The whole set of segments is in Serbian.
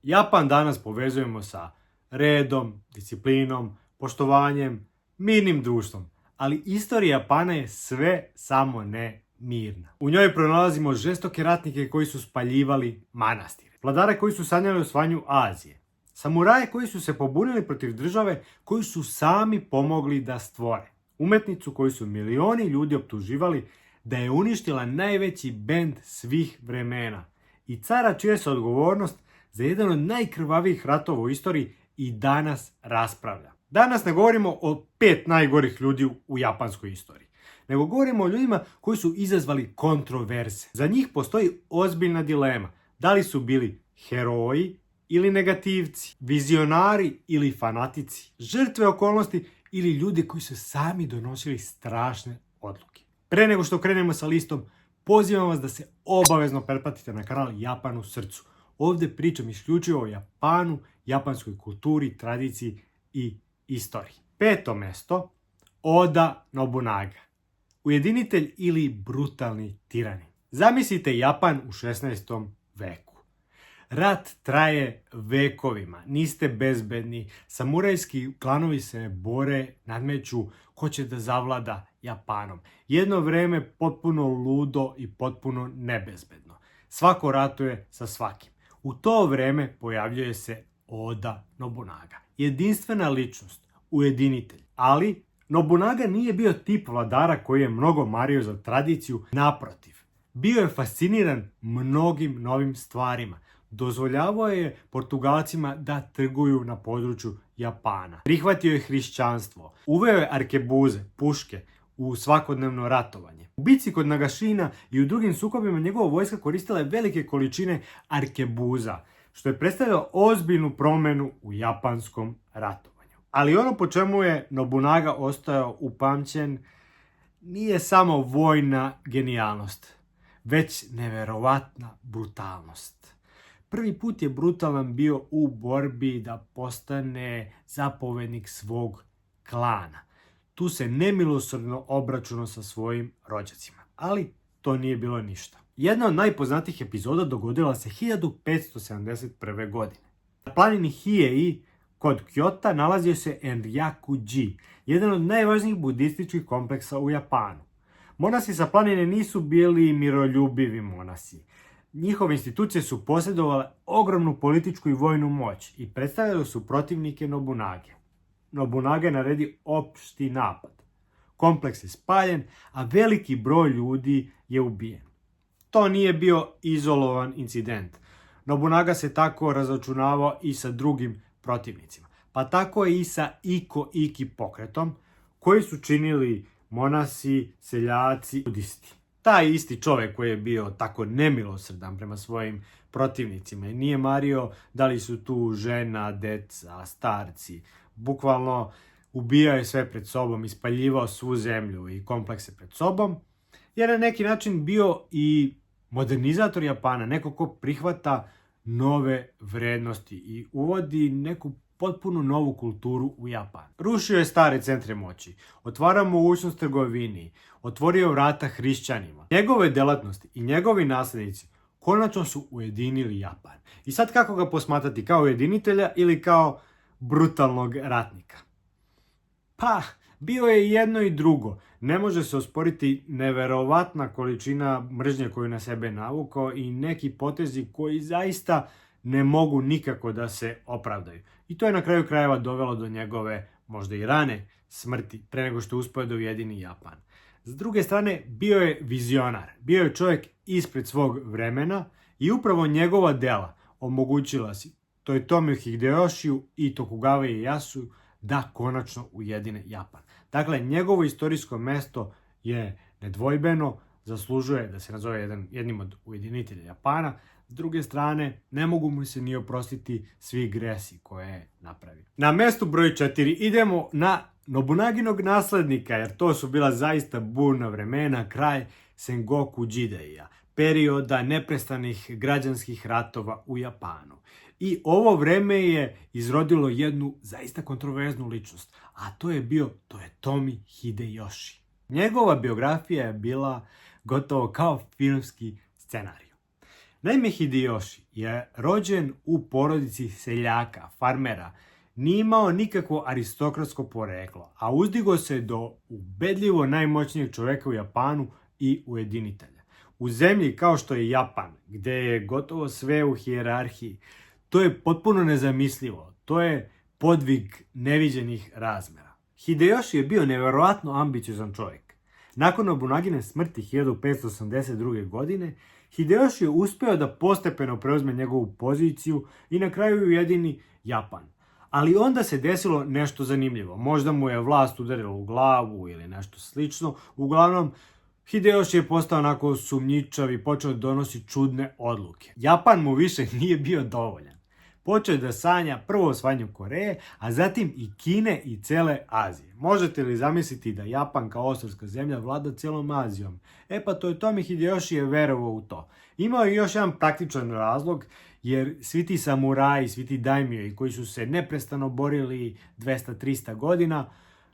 Japan danas povezujemo sa redom, disciplinom, poštovanjem, mirnim društvom. Ali istorija Japana je sve samo ne mirna. U njoj pronalazimo žestoke ratnike koji su spaljivali manastire, vladare koji su sanjali o osvajanju Azije, samuraje koji su se pobunili protiv države koju su sami pomogli da stvore, umetnicu koju su milioni ljudi optuživali da je uništila najveći bend svih vremena i cara čija se odgovornost za jedan od najkrvavijih ratova u istoriji i danas raspravlja. Danas ne govorimo o 5 najgorih ljudi u japanskoj istoriji, nego govorimo o ljudima koji su izazvali kontroverze. Za njih postoji ozbiljna dilema. Da li su bili heroji ili negativci, vizionari ili fanatici, žrtve okolnosti ili ljudi koji su sami donosili strašne odluke. Pre nego što krenemo sa listom, pozivam vas da se obavezno pretplatite na kanal Japan u srcu. Ovdje pričam isključivo o Japanu, japanskoj kulturi, tradiciji i istoriji. 5. mesto, Oda Nobunaga. Ujedinitelj ili brutalni tiranin. Zamislite Japan u 16. veku. Rat traje vekovima, niste bezbedni, samurajski klanovi se bore, nadmeću ko će da zavlada Japanom. Jedno vreme potpuno ludo i potpuno nebezbedno. Svako ratuje sa svakim. U to vreme pojavljuje se Oda Nobunaga. Jedinstvena ličnost, ujedinitelj. Ali Nobunaga nije bio tip vladara koji je mnogo mario za tradiciju, naprotiv. Bio je fasciniran mnogim novim stvarima. Dozvoljavao je Portugalcima da trguju na području Japana. Prihvatio je hrišćanstvo. Uveo je arkebuze, puške, u svakodnevno ratovanje. U bici kod Nagašina i u drugim sukobima njegova vojska koristila je velike količine arkebuza, što je predstavljalo ozbiljnu promjenu u japanskom ratovanju. Ali ono po čemu je Nobunaga ostao upamćen nije samo vojna genijalnost, već neverovatna brutalnost. Prvi put je brutalan bio u borbi da postane zapovednik svog klana. Tu se nemilosrdno obračunao sa svojim rođacima. Ali to nije bilo ništa. Jedna od najpoznatijih epizoda dogodila se 1571. godine. Na planini Hiei kod Kyota nalazio se Enryaku-ji, jedan od najvažnijih budističkih kompleksa u Japanu. Monasi sa planine nisu bili miroljubivi monasi. Njihove institucije su posjedovale ogromnu političku i vojnu moć i predstavljali su protivnike Nobunage. Nobunaga je naredio opšti napad. Kompleks je spaljen, a veliki broj ljudi je ubijen. To nije bio izolovan incident. Nobunaga se tako razočunavao i sa drugim protivnicima. Pa tako je i sa Iko-Iki pokretom, koji su činili monasi, seljaci, budisti. Taj isti čovjek koji je bio tako nemilosrdan prema svojim protivnicima i nije mario da li su tu žena, deca, starci, bukvalno ubijao je sve pred sobom, ispaljivao svu zemlju i komplekse pred sobom, jer je na neki način bio i modernizator Japana, neko ko prihvata nove vrednosti i uvodi neku potpuno novu kulturu u Japan. Rušio je stare centre moći, otvarao mogućnost trgovini, otvorio vrata hrišćanima. Njegove delatnosti i njegovi nasljednici konačno su ujedinili Japan. I sad kako ga posmatrati, kao ujedinitelja ili kao brutalnog ratnika? Pa, bio je jedno i drugo. Ne može se osporiti neverovatna količina mržnje koju na sebe navukao i neki potezi koji zaista ne mogu nikako da se opravdaju. I to je na kraju krajeva dovelo do njegove, možda i rane, smrti, pre nego što je uspio da ujedini Japan. S druge strane, bio je vizionar. Bio je čovjek ispred svog vremena i upravo njegova dela omogućila si Toyotomi Hideyoshiju i Tokugawa Ieyasu da konačno ujedine Japan. Dakle, njegovo istorijsko mesto je nedvojbeno, zaslužuje da se nazove jednim od ujedinitelja Japana. S druge strane, ne mogu mu se ni oprostiti svi gresi koje je napravio. Na mestu broj 4 idemo na Nobunaginog naslednika, jer to su bila zaista burna vremena, kraj Sengoku Jideia, perioda neprestanih građanskih ratova u Japanu. I ovo vreme je izrodilo jednu zaista kontroverznu ličnost, a to je bio Toyotomi Hideyoshi. Njegova biografija je bila gotovo kao filmski scenarij. Naime, Hideyoshi je rođen u porodici seljaka, farmera, nije imao nikakvo aristokratsko poreklo, a uzdigo se do ubedljivo najmoćnijeg čoveka u Japanu i ujedinitelja. U zemlji kao što je Japan, gde je gotovo sve u hijerarhiji, to je potpuno nezamislivo, to je podvig neviđenih razmera. Hideyoshi je bio neverovatno ambiciozan čovjek. Nakon Nobunagine smrti 1582. godine, Hideyoshi je uspeo da postepeno preuzme njegovu poziciju i na kraju ujedini Japan. Ali onda se desilo nešto zanimljivo. Možda mu je vlast udarila u glavu ili nešto slično. Uglavnom, Hideyoshi je postao onako sumnjičav i počeo da donosi čudne odluke. Japan mu više nije bio dovoljan. Počeo da sanja prvo osvajanjem Koreje, a zatim i Kine i cele Azije. Možete li zamisliti da Japan kao ostrvska zemlja vlada cijelom Azijom? Pa Toyotomi Hideyoshi je verovao u to. Imao je još jedan praktičan razlog, jer svi ti samuraji, svi ti daimyoji koji su se neprestano borili 200-300 godina,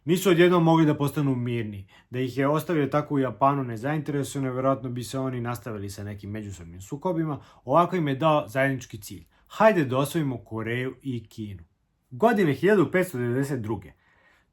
nisu odjednom mogli da postanu mirni. Da ih je ostavio tako u Japanu nezainteresovane, vjerojatno bi se oni nastavili sa nekim međusobnim sukobima. Ovako im je dao zajednički cilj. Hajde da osvojimo Koreju i Kinu. Godine 1592.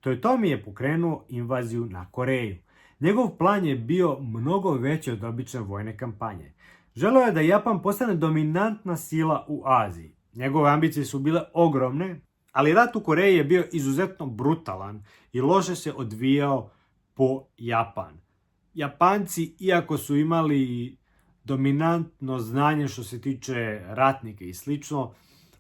Toyotomi je pokrenuo invaziju na Koreju. Njegov plan je bio mnogo veći od obične vojne kampanje. Želeo je da Japan postane dominantna sila u Aziji. Njegove ambicije su bile ogromne, ali rat u Koreji je bio izuzetno brutalan i loše se odvijao po Japan. Japanci, iako su imali dominantno znanje što se tiče ratnika i slično,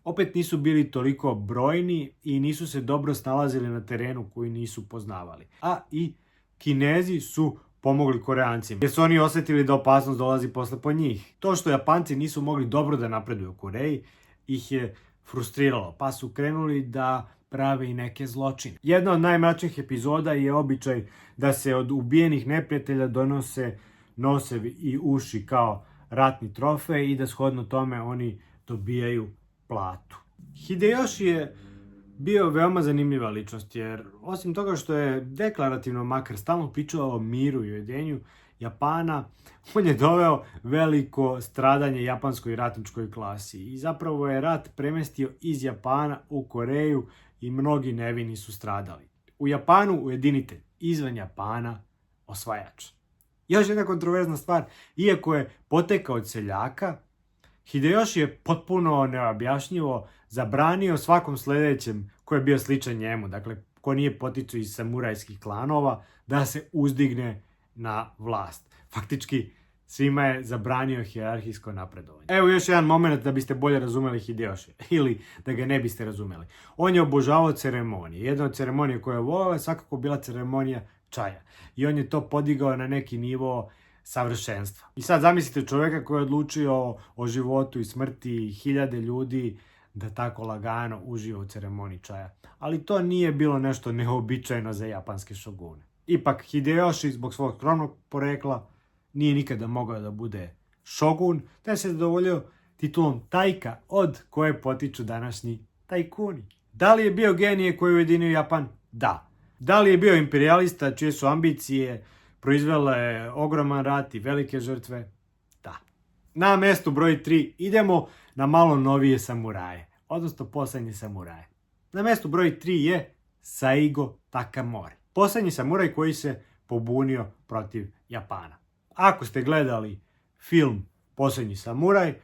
opet nisu bili toliko brojni i nisu se dobro snalazili na terenu koji nisu poznavali. A i Kinezi su pomogli Koreancima, jer su oni osjetili da opasnost dolazi posle po njih. To što Japanci nisu mogli dobro da napreduju u Koreji ih je frustriralo, pa su krenuli da prave i neke zločine. Jedna od najmračnijih epizoda je običaj da se od ubijenih neprijatelja donose nosevi i uši kao ratni trofej i da shodno tome oni dobijaju platu. Hideyoshi je bio veoma zanimljiva ličnost, jer osim toga što je deklarativno makar stalno pričao o miru i ujedinjenju Japana, on je doveo veliko stradanje japanskoj ratničkoj klasi i zapravo je rat premestio iz Japana u Koreju i mnogi nevini su stradali. U Japanu ujedinitelj, izvan Japana osvajač. Još jedna kontroverzna stvar, iako je potekao od seljaka, Hideyoshi je potpuno neobjašnjivo zabranio svakom sljedećem ko je bio sličan njemu, dakle ko nije poticao iz samurajskih klanova, da se uzdigne na vlast. Faktički svima je zabranio hijerarhijsko napredovanje. Evo još jedan moment da biste bolje razumeli Hideyoshi, ili da ga ne biste razumeli. On je obožavao ceremonije. Jedna od ceremonija koje je volao je svakako bila ceremonija čaja. I on je to podigao na neki nivo savršenstva. I sad zamislite čovjeka koji je odlučio o životu i smrti hiljade ljudi da tako lagano uživa u ceremoniji čaja. Ali to nije bilo nešto neobičajno za japanske šogune. Ipak Hideyoshi zbog svog skromnog porekla nije nikada mogao da bude šogun, te se zadovoljio titulom Taika, od koje potiču današnji tajkuni. Da li je bio genije koji je ujedinio Japan? Da. Da li je bio imperijalista čije su ambicije proizvele ogroman rat i velike žrtve? Da. Na mestu broj 3 idemo na malo novije samuraje, odnosno poslednje samuraje. Na mestu broj 3 je Saigo Takamori. Poslednji samuraj koji se pobunio protiv Japana. Ako ste gledali film Poslednji samuraj,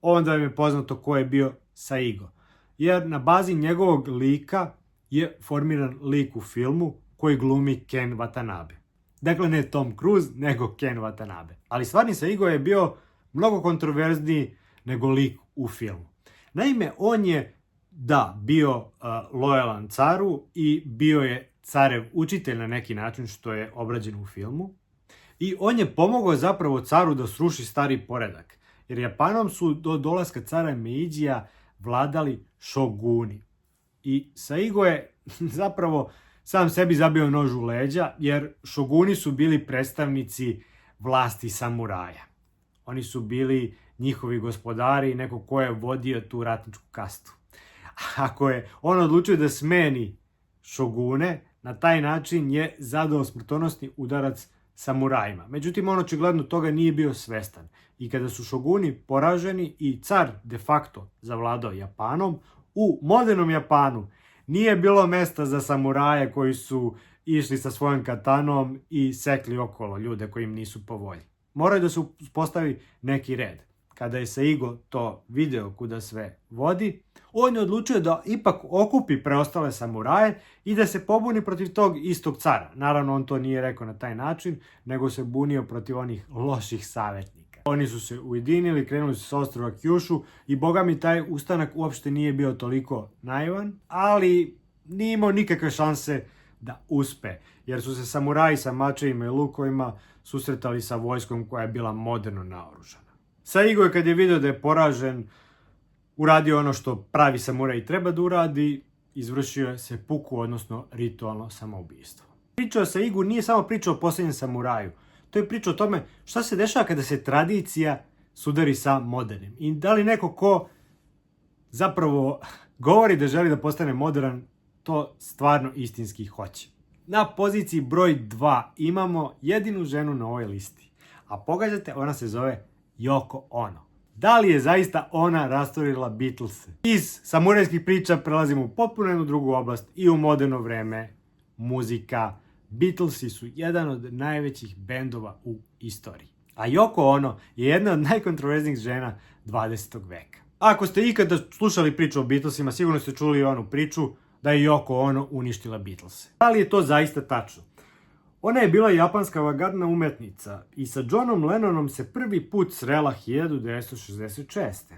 onda vam je poznato ko je bio Saigo. Jer na bazi njegovog lika je formiran lik u filmu koji glumi Ken Watanabe. Dakle, ne Tom Cruise, nego Ken Watanabe. Ali stvarni Saigo je bio mnogo kontroverzniji nego lik u filmu. Naime, on je, bio lojalan caru i bio je carev učitelj na neki način, što je obrađeno u filmu. I on je pomogao zapravo caru da sruši stari poredak. Jer Japanom su do dolaska cara Meidžija vladali šoguni. I Saigo je zapravo sam sebi zabio nož u leđa, jer šoguni su bili predstavnici vlasti samuraja. Oni su bili njihovi gospodari i neko ko je vodio tu ratničku kastu. Ako je on odlučio da smeni šogune, na taj način je zadao smrtonosni udarac samurajima. Međutim, on očigledno toga nije bio svestan. I kada su šoguni poraženi i car de facto zavladao Japanom, u modernom Japanu nije bilo mesta za samuraje koji su išli sa svojom katanom i sekli okolo ljude koji im nisu po volji. Moraju da se uspostavi neki red. Kada je Seigo to video kuda sve vodi, on je odlučio da ipak okupi preostale samuraje i da se pobuni protiv tog istog cara. Naravno, on to nije rekao na taj način, nego se bunio protiv onih loših savjetnika. Oni su se ujedinili, krenuli su sa ostrva Kyushu i boga mi taj ustanak uopšte nije bio toliko naivan, ali nije imao nikakve šanse da uspe, jer su se samuraji sa mačevima i lukovima susretali sa vojskom koja je bila moderno naoružana. Seigo je, kad je vidio da je poražen, uradio ono što pravi samuraj treba da uradi, izvršio se puku, odnosno ritualno samoubistvo. Priča o Seigu nije samo priča o posljednjem samuraju, to je priča o tome šta se dešava kada se tradicija sudari sa modernim. I da li neko ko zapravo govori da želi da postane modern, to stvarno istinski hoće. Na poziciji broj 2 imamo jedinu ženu na ovoj listi. A pogađate, ona se zove Yoko Ono. Da li je zaista ona rasturila Beatlese? Iz samurajskih priča prelazimo u potpuno jednu drugu oblast i u moderno vreme. Muzika. Beatlesi su jedan od najvećih bendova u istoriji. A Yoko Ono je jedna od najkontroverznijih žena 20. veka. Ako ste ikada slušali priču o Beatlesima, sigurno ste čuli onu priču da je Yoko Ono uništila Beatlese. Da li je to zaista tačno? Ona je bila japanska avangardna umetnica i sa Johnom Lennonom se prvi put srela 1966.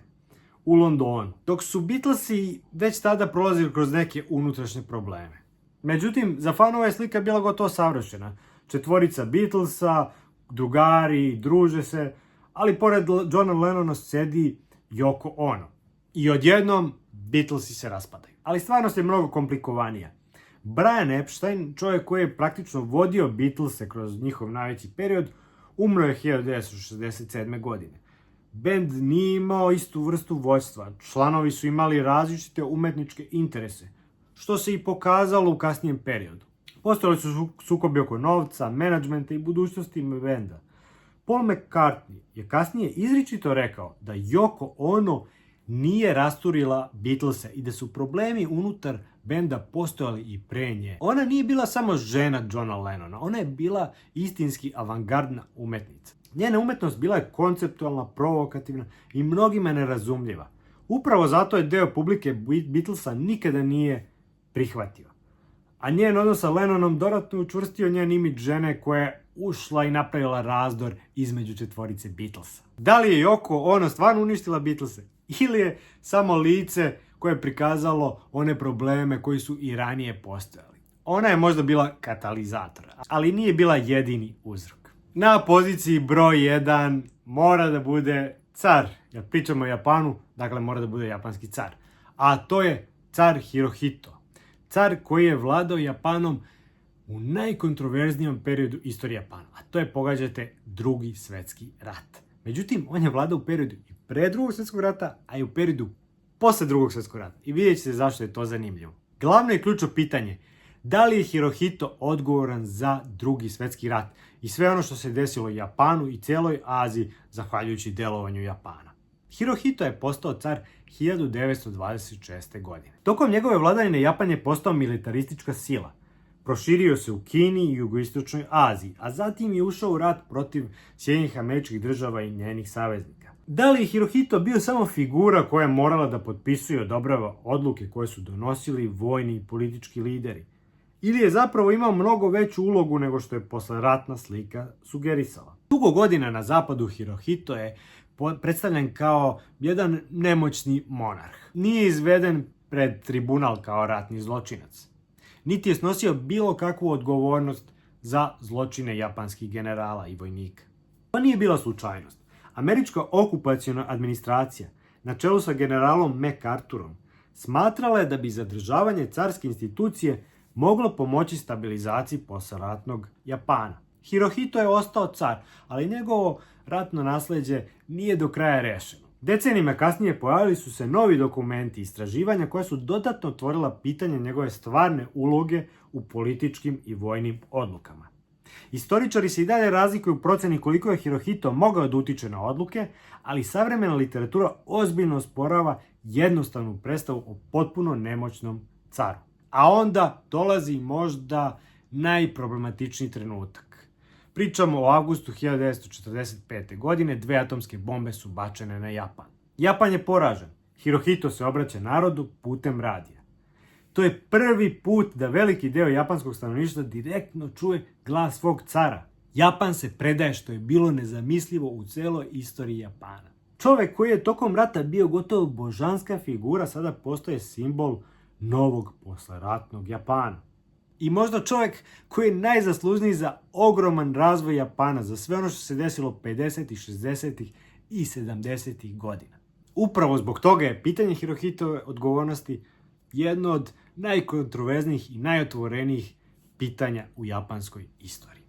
u Londonu, dok su Beatlesi već tada prolazili kroz neke unutrašnje probleme. Međutim, za fanova je slika bila gotovo savršena. Četvorica Beatlesa, drugari, druže se, ali pored Johna Lennona sedi Yoko Ono. I odjednom Beatlesi se raspadaju. Ali stvarnost je mnogo komplikovanija. Brian Epstein, čovjek koji je praktično vodio Beatlese kroz njihov najveći period, umro je 1967. godine. Bend nije imao istu vrstu vođstva, članovi su imali različite umetničke interese, što se i pokazalo u kasnijem periodu. Postojali su sukobi oko novca, menadžmenta i budućnosti benda. Paul McCartney je kasnije izričito rekao da Yoko Ono nije rasturila Beatlese i da su problemi unutar benda postojali i pre nje. Ona nije bila samo žena Johna Lennona, ona je bila istinski avangardna umetnica. Njena umetnost bila je konceptualna, provokativna i mnogima nerazumljiva. Upravo zato je deo publike Beatlesa nikada nije prihvatio. A njen odnos sa Lennonom dodatno učvrstio njen imidž žene koja je ušla i napravila razdor između četvorice Beatlesa. Da li je Yoko Ono stvarno uništila Beatlese? Ili je samo lice koje je prikazalo one probleme koji su i ranije postojali? Ona je možda bila katalizator, ali nije bila jedini uzrok. Na poziciji broj 1 mora da bude car. Jer pričamo o Japanu, dakle mora da bude japanski car. A to je car Hirohito. Car koji je vladao Japanom u najkontroverznijom periodu istorije Japana. A to je, pogađate, Drugi svjetski rat. Međutim, on je vladao u periodu i pre Drugog svjetskog rata, a i u periodu posle Drugog svjetskog rata. I vidjet ćete zašto je to zanimljivo. Glavno i ključno pitanje, da li je Hirohito odgovoran za Drugi svjetski rat i sve ono što se desilo Japanu i cijeloj Aziji zahvaljujući delovanju Japana? Hirohito je postao car 1926. godine. Tokom njegove vladavine Japan je postao militaristička sila. Proširio se u Kini i jugoistočnoj Aziji, a zatim je ušao u rat protiv Sjedinjenih Američkih Država i njenih saveznika. Da li je Hirohito bio samo figura koja je morala da potpisuje i odobrava odluke koje su donosili vojni i politički lideri? Ili je zapravo imao mnogo veću ulogu nego što je posleratna slika sugerisala? Dugo godina na zapadu Hirohito je predstavljen kao jedan nemoćni monarh. Nije izveden pred tribunal kao ratni zločinac. Niti je snosio bilo kakvu odgovornost za zločine japanskih generala i vojnika. To nije bila slučajnost. Američka okupaciona administracija, na čelu sa generalom MacArthurom, smatrala je da bi zadržavanje carske institucije moglo pomoći stabilizaciji posleratnog Japana. Hirohito je ostao car, ali njegovo ratno nasleđe nije do kraja rešeno. Decenijima kasnije pojavili su se novi dokumenti i istraživanja koja su dodatno otvorila pitanje njegove stvarne uloge u političkim i vojnim odlukama. Istoričari se i dalje razlikuju u proceni koliko je Hirohito mogao da utiče na odluke, ali savremena literatura ozbiljno osporava jednostavnu predstavu o potpuno nemoćnom caru. A onda dolazi možda najproblematičniji trenutak. Pričamo o avgustu 1945. godine, 2 atomske bombe su bačene na Japan. Japan je poražen. Hirohito se obraća narodu putem radija. To je prvi put da veliki deo japanskog stanovništva direktno čuje glas svog cara. Japan se predaje, što je bilo nezamislivo u celoj istoriji Japana. Čovek koji je tokom rata bio gotovo božanska figura sada postaje simbol novog posleratnog Japana. I možda čovjek koji je najzaslužniji za ogroman razvoj Japana, za sve ono što se desilo 50-ih, 60-ih i 70-ih godina. Upravo zbog toga je pitanje Hirohitove odgovornosti jedno od najkontroverznijih i najotvorenijih pitanja u japanskoj istoriji.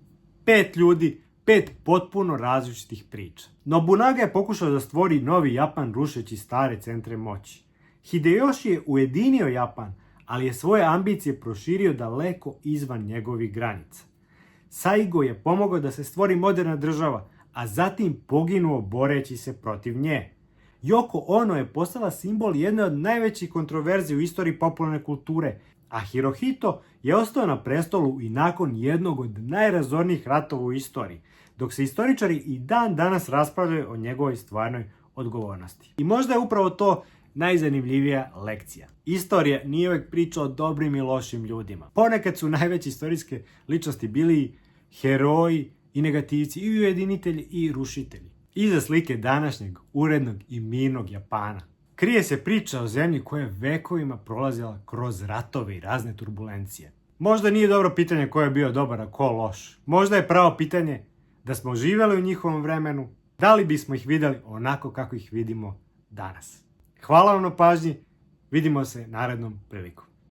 5 ljudi, 5 potpuno različitih priča. Nobunaga je pokušao da stvori novi Japan rušeći stare centre moći. Hideyoshi je ujedinio Japan, ali je svoje ambicije proširio daleko izvan njegovih granica. Saigo je pomogao da se stvori moderna država, a zatim poginuo boreći se protiv nje. Yoko Ono je postala simbol jedne od najvećih kontroverzija u istoriji popularne kulture, a Hirohito je ostao na prestolu i nakon jednog od najrazornijih ratova u istoriji, dok se istoričari i dan danas raspravljaju o njegovoj stvarnoj odgovornosti. I možda je upravo to najzanimljivija lekcija. Istorija nije uvijek priča o dobrim i lošim ljudima. Ponekad su najveće istorijske ličnosti bili heroji i negativci, i ujedinitelji i rušitelji. Iza slike današnjeg urednog i mirnog Japana krije se priča o zemlji koja je vekovima prolazila kroz ratove i razne turbulencije. Možda nije dobro pitanje ko je bio dobar, a ko loš. Možda je pravo pitanje da smo živjeli u njihovom vremenu, da li bismo ih vidjeli onako kako ih vidimo danas. Hvala vam na pažnji, vidimo se narednom prilikom.